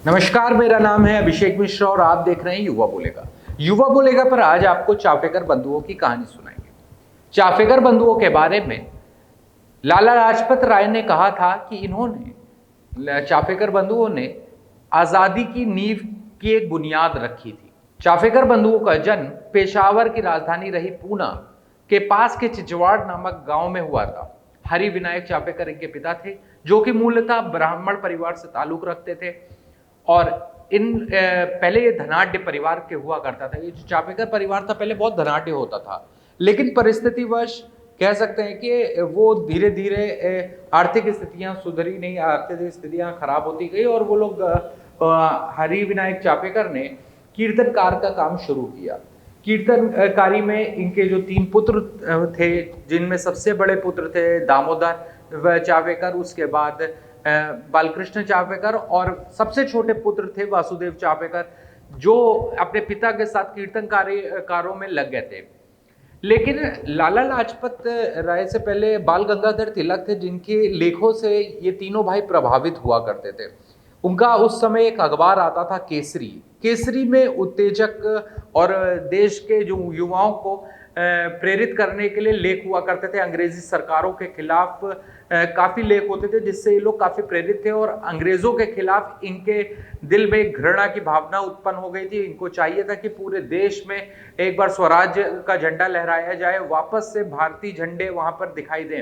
नमस्कार, मेरा नाम है अभिषेक मिश्रा और आप देख रहे हैं युवा बोलेगा। युवा बोलेगा पर आज आपको चाफेकर बंधुओं की कहानी सुनाएंगे। चाफेकर बंधुओं के बारे में लाला लाजपत राय ने कहा था कि इन्होंने चाफेकर बंधुओं ने आजादी की नींव की एक बुनियाद रखी थी। चाफेकर बंधुओं का जन्म पेशावर की राजधानी रही पूना के पास के चिचवाड़ नामक गांव में हुआ था। हरि विनायक चाफेकर इनके पिता थे, जो कि मूलतः ब्राह्मण परिवार से ताल्लुक रखते थे और पहले ये धनाढ्य परिवार के हुआ करता था। ये जो चाफेकर परिवार था पहले बहुत धनाढ्य होता था, लेकिन परिस्थितिवश कह सकते हैं कि वो धीरे धीरे आर्थिक स्थितियां सुधरी नहीं, आर्थिक स्थितियां खराब होती गई और वो लोग हरि विनायक चाफेकर ने कीर्तनकार का काम शुरू किया। कीर्तनकारी में इनके जो 3 पुत्र थे, जिनमें सबसे बड़े पुत्र थे दामोदर चाफेकर, उसके बाद बालकृष्ण चाफेकर और सबसे छोटे पुत्र थे वासुदेव चाफेकर, जो अपने पिता के साथ कीर्तनकारों में लग गए थे। लेकिन लाला लाजपत राय से पहले बाल गंगाधर तिलक थे, जिनके लेखों से ये तीनों भाई प्रभावित हुआ करते थे। उनका उस समय एक अखबार आता था केसरी में उत्तेजक और देश के जो युवाओं को प्रेरित करने के लिए लेख हुआ करते थे। अंग्रेजी सरकारों के खिलाफ काफी लेख होते थे, जिससे ये लोग काफी प्रेरित थे और अंग्रेजों के खिलाफ इनके दिल में घृणा की भावना उत्पन्न हो गई थी। इनको चाहिए था कि पूरे देश में एक बार स्वराज्य का झंडा लहराया जाए, वापस से भारतीय झंडे वहां पर दिखाई दें।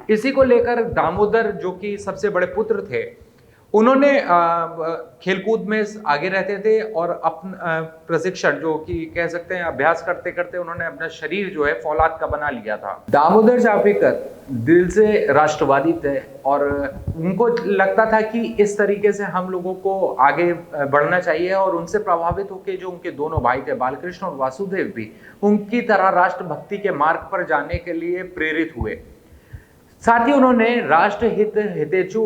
इसी को लेकर दामोदर, जो कि सबसे बड़े पुत्र थे, उन्होंने खेलकूद में आगे रहते थे और अपना प्रशिक्षण, जो कि कह सकते हैं अभ्यास करते करते उन्होंने अपना शरीर जो है फौलाद का बना लिया था। दामोदर चाफेकर दिल से राष्ट्रवादी थे और उनको लगता था कि इस तरीके से हम लोगों को आगे बढ़ना चाहिए और उनसे प्रभावित होकर जो उनके दोनों भाई थे बालकृष्ण और वासुदेव भी उनकी तरह राष्ट्रभक्ति के मार्ग पर जाने के लिए प्रेरित हुए। साथ ही उन्होंने राष्ट्र हितेचु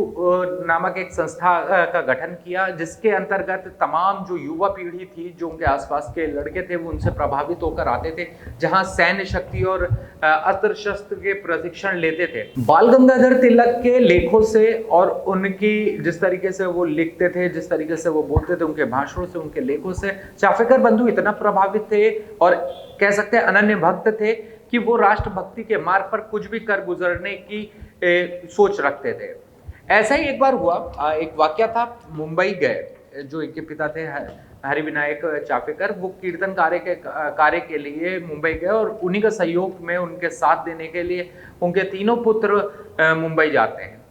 नामक एक संस्था का गठन किया, जिसके अंतर्गत तमाम जो युवा पीढ़ी थी, जो उनके आसपास के लड़के थे, वो उनसे प्रभावित होकर आते थे, जहां सैन्य शक्ति और अस्त्र शस्त्र के प्रशिक्षण लेते थे। बाल गंगाधर तिलक के लेखों से और उनकी जिस तरीके से वो लिखते थे, जिस तरीके से वो बोलते थे, उनके भाषणों से, उनके लेखों से चाफेकर बंधु इतना प्रभावित थे और कह सकते हैं अनन्य भक्त थे कि वो राष्ट्रभक्ति के मार्ग पर कुछ भी कर गुजरने की सोच रखते थे। ऐसा ही एक बार हुआ, एक वाकया था। मुंबई गए जो इनके पिता थे हरि विनायक चाफेकर, वो कीर्तन कार्य के लिए मुंबई गए और उन्हीं का सहयोग में उनके साथ देने के लिए उनके तीनों पुत्र मुंबई जाते हैं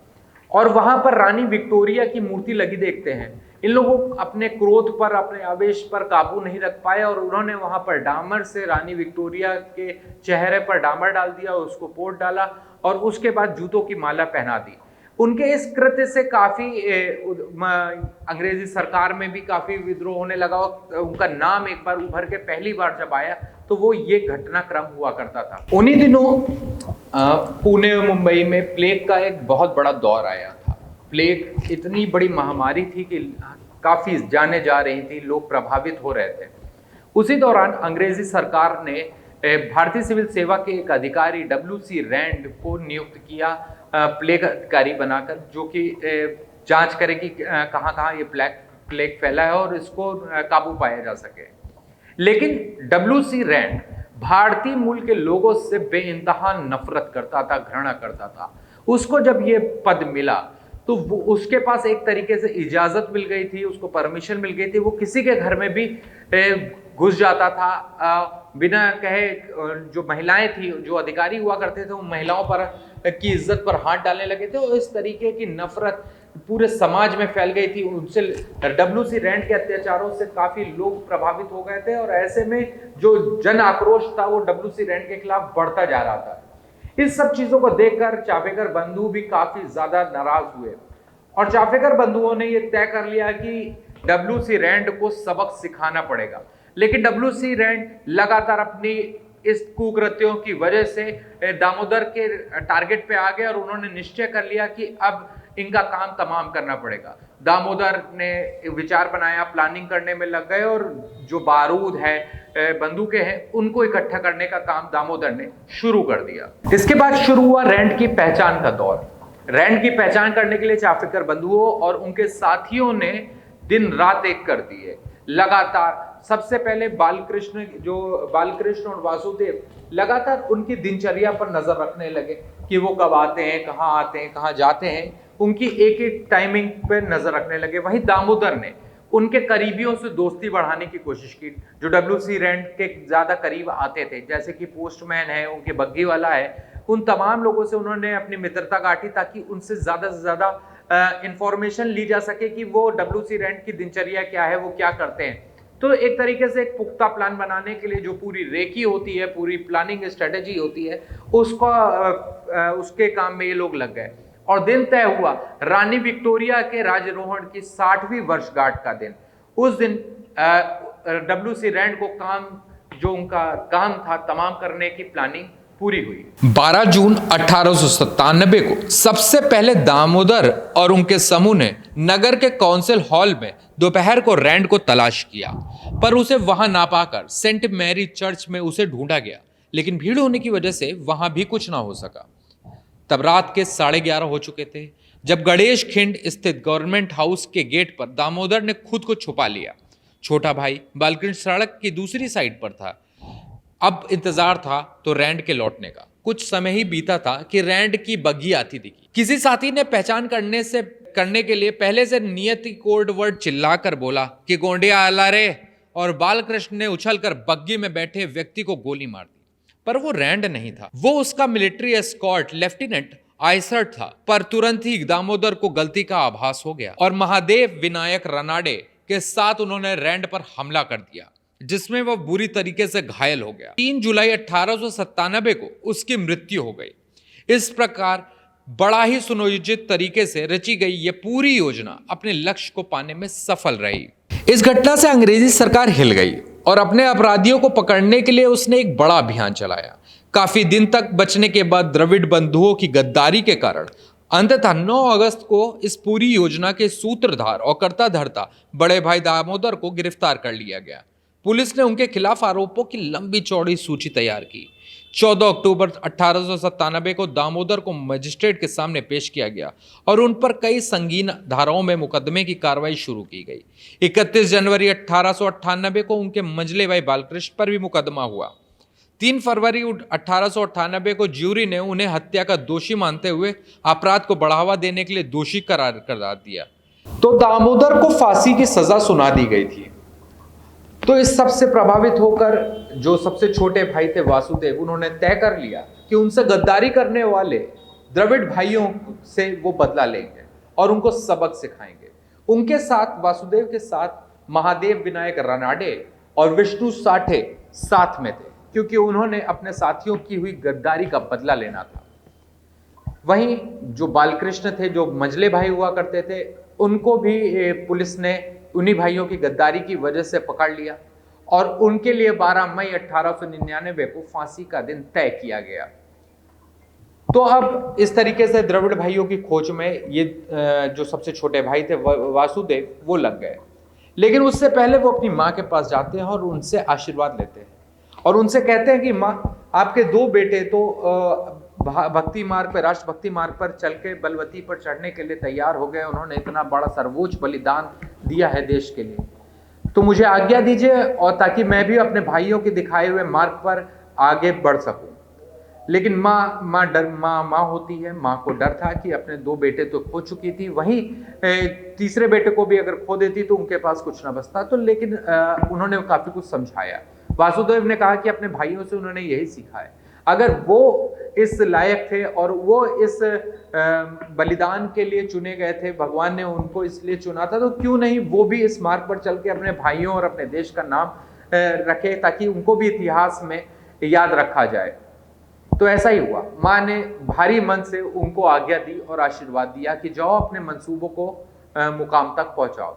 और वहां पर रानी विक्टोरिया की मूर्ति लगी देखते हैं। इन लोगों अपने क्रोध पर, अपने आवेश पर काबू नहीं रख पाए और उन्होंने वहां पर डामर से रानी विक्टोरिया के चेहरे पर डामर डाल दिया, उसको पोत डाला और उसके बाद जूतों की माला पहना दी। उनके इस कृत्य से काफी अंग्रेजी सरकार में भी काफी विद्रोह होने लगा। उनका नाम एक बार उभर के पहली बार जब आया तो वो ये घटनाक्रम हुआ करता था। उन्हीं दिनों पुणे मुंबई में प्लेग का एक बहुत बड़ा दौर आया था। प्लेग इतनी बड़ी महामारी थी कि काफी जाने जा रही थी, लोग प्रभावित हो रहे थे। उसी दौरान अंग्रेजी सरकार ने भारतीय सिविल सेवा के एक अधिकारी WC रैंड को नियुक्त किया प्लेग अधिकारी बनाकर, जो कि जांच करे कि कहाँ कहाँ ये प्लेग फैला है और इसको काबू पाया जा सके। लेकिन WC रैंड भारतीय मूल के लोगों से बेइंतहा नफरत करता था, घृणा करता था। उसको जब ये पद मिला तो वो उसके पास एक तरीके से इजाजत मिल गई थी, उसको परमिशन मिल गई थी, वो किसी के घर में भी घुस जाता था बिना कहे। जो महिलाएं थी, जो अधिकारी हुआ करते थे, वो महिलाओं पर की इज्जत पर हाथ डालने लगे थे और इस तरीके की नफरत पूरे समाज में फैल गई थी। उनसे WC रैंड के अत्याचारों से काफी लोग प्रभावित हो गए थे और ऐसे में जो जन आक्रोश था वो WC रैंड के खिलाफ बढ़ता जा रहा था। इस सब चीजों को देखकर चाफेकर बंधु भी काफी ज्यादा नाराज हुए और चाफेकर बंधुओं ने यह तय कर लिया कि WC रैंड को सबक सिखाना पड़ेगा। लेकिन WC रैंड लगातार अपनी इस कुकृत्यों की वजह से दामोदर के टारगेट पे आ गए और उन्होंने निश्चय कर लिया कि अब इनका काम तमाम करना पड़ेगा। दामोदर ने विचार बनाया, प्लानिंग करने में लग गए और जो बारूद है, बंदूकें हैं, उनको इकट्ठा करने का काम दामोदर ने शुरू कर दिया। इसके बाद शुरू हुआ रैंड की पहचान का दौर। रैंड की पहचान करने के लिए चाफेकर बंधुओं और उनके साथियों ने दिन रात एक कर दी है। लगातार सबसे पहले बालकृष्ण और वासुदेव लगातार उनकी दिनचर्या पर नजर रखने लगे कि वो कब आते हैं, कहाँ जाते हैं, उनकी एक एक टाइमिंग पे नजर रखने लगे। वहीं दामोदर ने उनके करीबियों से दोस्ती बढ़ाने की कोशिश की, जो डब्ल्यूसी रैंड के ज्यादा करीब आते थे, जैसे कि पोस्टमैन है, उनके बग्गी वाला है, उन तमाम लोगों से उन्होंने अपनी मित्रता गांठी ताकि उनसे ज्यादा से ज्यादा इंफॉर्मेशन ली जा सके कि वो डब्ल्यूसी रैंड की दिनचर्या क्या है, वो क्या करते हैं। तो एक तरीके से एक पुख्ता प्लान बनाने के लिए जो पूरी रेकी होती है, पूरी प्लानिंग स्ट्रेटेजी होती है, उसके काम में ये लोग लग गए। और दिन तय हुआ रानी विक्टोरिया के राजारोहण की 60वीं वर्षगांठ का दिन। उस दिन डब्ल्यूसी रैंड को जो उनका काम था तमाम करने की प्लानिंग पूरी हुई। 12 जून 1897 को सबसे पहले दामोदर और उनके समूह ने नगर के काउंसिल हॉल में दोपहर को रैंड को तलाश किया, पर उसे वहां ना पाकर सेंट मैरी चर्च में उसे ढूंढा गया, लेकिन भीड़ होने की वजह से वहां भी कुछ ना हो सका। तब रात के 11:30 हो चुके थे जब गणेश खिंड स्थित गवर्नमेंट हाउस के गेट पर दामोदर ने खुद को छुपा लिया। छोटा भाई बालकृष्ण सड़क की दूसरी साइड पर था। अब इंतजार था तो रैंड के लौटने का। कुछ समय ही बीता था कि रैंड की बग्गी आती दिखी। किसी साथी ने पहचान करने के लिए पहले से नियत कोड वर्ड चिल्लाकर बोला कि गोंडिया आला रे, और बालकृष्ण ने उछलकर बग्गी में बैठे व्यक्ति को गोली मार दी। पर वो रैंड नहीं था, वो उसका मिलिट्री एस्कॉर्ट लेफ्टिनेंट आइसर्ट था। पर तुरंत ही दामोदर को गलती का आभास हो गया और महादेव विनायक रनाडे के साथ उन्होंने रैंड पर हमला कर दिया, जिसमें वह बुरी तरीके से घायल हो गया। 3 जुलाई 1897 को उसकी मृत्यु हो गई। इस प्रकार बड़ा ही सुनियोजित तरीके से रची गई यह पूरी योजना अपने लक्ष्य को पाने में सफल रही। इस घटना से अंग्रेजी सरकार हिल गई और अपने अपराधियों को पकड़ने के लिए उसने एक बड़ा अभियान चलाया। काफी दिन तक बचने के बाद द्रविड़ बंधुओं की गद्दारी के कारण अंततः 9 अगस्त को इस पूरी योजना के सूत्रधार और कर्ता धर्ता बड़े भाई दामोदर को गिरफ्तार कर लिया गया। पुलिस ने उनके खिलाफ आरोपों की लंबी चौड़ी सूची तैयार की। 14 अक्टूबर 1897 को दामोदर को मजिस्ट्रेट के सामने पेश किया गया और उन पर कई संगीन धाराओं में मुकदमे की कार्रवाई शुरू की गई। 31 जनवरी 1898 को उनके मंझले भाई बालकृष्ण पर भी मुकदमा हुआ। 3 फरवरी 1898 को ज्यूरी ने उन्हें हत्या का दोषी मानते हुए अपराध को बढ़ावा देने के लिए दोषी करार दिया। तो दामोदर को फांसी की सजा सुना दी गई थी। तो इस सबसे प्रभावित होकर जो सबसे छोटे भाई थे वासुदेव, उन्होंने तय कर लिया कि उनसे गद्दारी करने वाले द्रविड़ भाइयों से वो बदला लेंगे और उनको सबक सिखाएंगे। उनके साथ वासुदेव के साथ महादेव विनायक रनाडे और विष्णु साठे साथ में थे, क्योंकि उन्होंने अपने साथियों की हुई गद्दारी का बदला लेना था। वहीं जो बालकृष्ण थे, जो मंझले भाई हुआ करते थे, उनको भी पुलिस ने उन्हीं भाइयों की गद्दारी की वजह से पकड़ लिया और उनके लिए 12 मई 1899 को फांसी का दिन तय किया गया। तो अब इस तरीके से द्रविड़ भाइयों की खोज में ये जो सबसे छोटे भाई थे वासुदेव, वो लग गए। लेकिन उससे पहले वो अपनी माँ के पास जाते हैं और उनसे आशीर्वाद लेते हैं और उनसे कहते हैं कि माँ, आपके 2 बेटे तो भक्ति मार्ग पर, राष्ट्रभक्ति मार्ग पर चल के बलवती पर चढ़ने के लिए तैयार हो गए। उन्होंने इतना बड़ा सर्वोच्च बलिदान दिया है देश के लिए, तो मुझे आज्ञा दीजिए और ताकि मैं भी अपने भाइयों के दिखाए हुए मार्ग पर आगे बढ़ सकूं। लेकिन माँ होती है, माँ को डर था कि अपने 2 बेटे तो खो चुकी थी, वहीं तीसरे बेटे को भी अगर खो देती तो उनके पास कुछ ना बचता। तो लेकिन उन्होंने काफी कुछ समझाया। वासुदेव ने कहा कि अपने भाइयों से उन्होंने यही सीखा है, अगर वो इस लायक थे और वो इस बलिदान के लिए चुने गए थे, भगवान ने उनको इसलिए चुना था, तो क्यों नहीं वो भी इस मार्ग पर चल के अपने भाइयों और अपने देश का नाम रखे, ताकि उनको भी इतिहास में याद रखा जाए। तो ऐसा ही हुआ। माँ ने भारी मन से उनको आज्ञा दी और आशीर्वाद दिया कि जाओ अपने मंसूबों को मुकाम तक पहुंचाओ।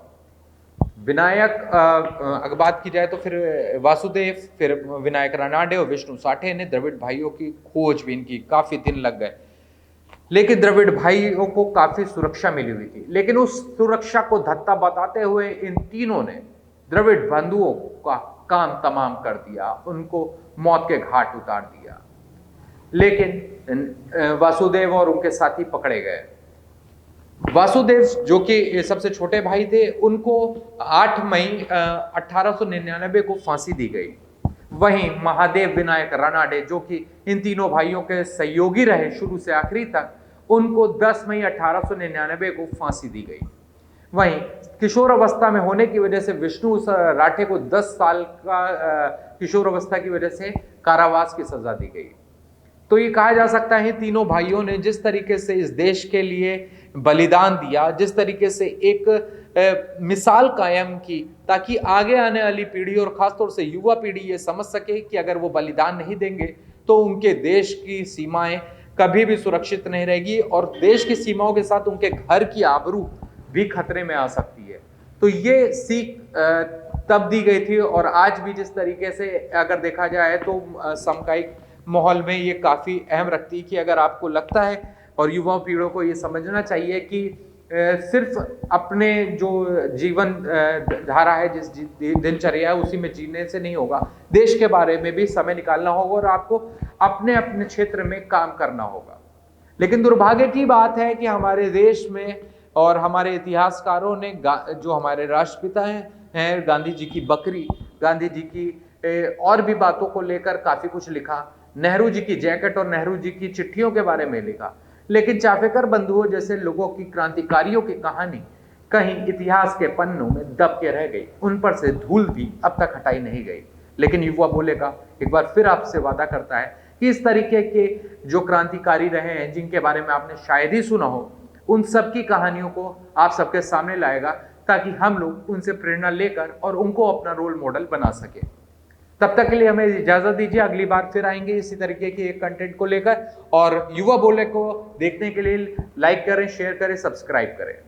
विनायक अगर बात की जाए तो फिर वासुदेव, फिर विनायक रनाडे और विष्णु साठे ने द्रविड़ भाइयों की खोजबीन की। काफी दिन लग गए, लेकिन द्रविड़ भाइयों को काफी सुरक्षा मिली हुई थी। लेकिन उस सुरक्षा को धत्ता बताते हुए इन तीनों ने द्रविड़ बंधुओं का काम तमाम कर दिया, उनको मौत के घाट उतार दिया। लेकिन वासुदेव और उनके साथी पकड़े गए। वासुदेव जो कि सबसे छोटे भाई थे, उनको 8 मई 1899 को फांसी दी गई। वहीं महादेव विनायक रानाडे जो कि इन तीनों भाइयों के सहयोगी रहे शुरू से आखिरी तक, उनको 10 मई 1899 को फांसी दी गई। वहीं किशोर अवस्था में होने की वजह से विष्णु राठे को 10 साल का किशोर अवस्था की वजह से कारावास की सजा दी गई। तो ये कहा जा सकता है तीनों भाइयों ने जिस तरीके से इस देश के लिए बलिदान दिया, जिस तरीके से एक मिसाल कायम की, ताकि आगे आने वाली पीढ़ी और खासतौर से युवा पीढ़ी ये समझ सके कि अगर वो बलिदान नहीं देंगे तो उनके देश की सीमाएं कभी भी सुरक्षित नहीं रहेगी और देश की सीमाओं के साथ उनके घर की आबरू भी खतरे में आ सकती है। तो ये सीख तब दी गई थी और आज भी जिस तरीके से अगर देखा जाए तो समकालिक माहौल में ये काफ़ी अहम रखती है कि अगर आपको लगता है और युवा पीढ़ियों को ये समझना चाहिए कि सिर्फ अपने जो जीवन धारा है, जिस दिनचर्या है उसी में जीने से नहीं होगा, देश के बारे में भी समय निकालना होगा और आपको अपने अपने क्षेत्र में काम करना होगा। लेकिन दुर्भाग्य की बात है कि हमारे देश में और हमारे इतिहासकारों ने जो हमारे राष्ट्रपिता हैं गांधी जी की बकरी, गांधी जी की और भी बातों को लेकर काफ़ी कुछ लिखा, नेहरू जी की जैकेट और नेहरू जी की चिट्ठियों के बारे में लिखा, लेकिन चाफेकर बंधुओं जैसे लोगों की, क्रांतिकारियों की कहानी कहीं इतिहास के पन्नों में दब के रह गई, उन पर से धूल भी अब तक हटाई नहीं गई। लेकिन युवा बोलेगा एक बार फिर आपसे वादा करता है कि इस तरीके के जो क्रांतिकारी रहे हैं, जिनके बारे में आपने शायद ही सुना हो, उन सब की कहानियों को आप सबके सामने लाएगा ताकि हम लोग उनसे प्रेरणा लेकर और उनको अपना रोल मॉडल बना सके। तब तक के लिए हमें इजाजत दीजिए, अगली बार फिर आएंगे इसी तरीके के एक कंटेंट को लेकर। और युवा बोले को देखने के लिए लाइक करें, शेयर करें, सब्सक्राइब करें।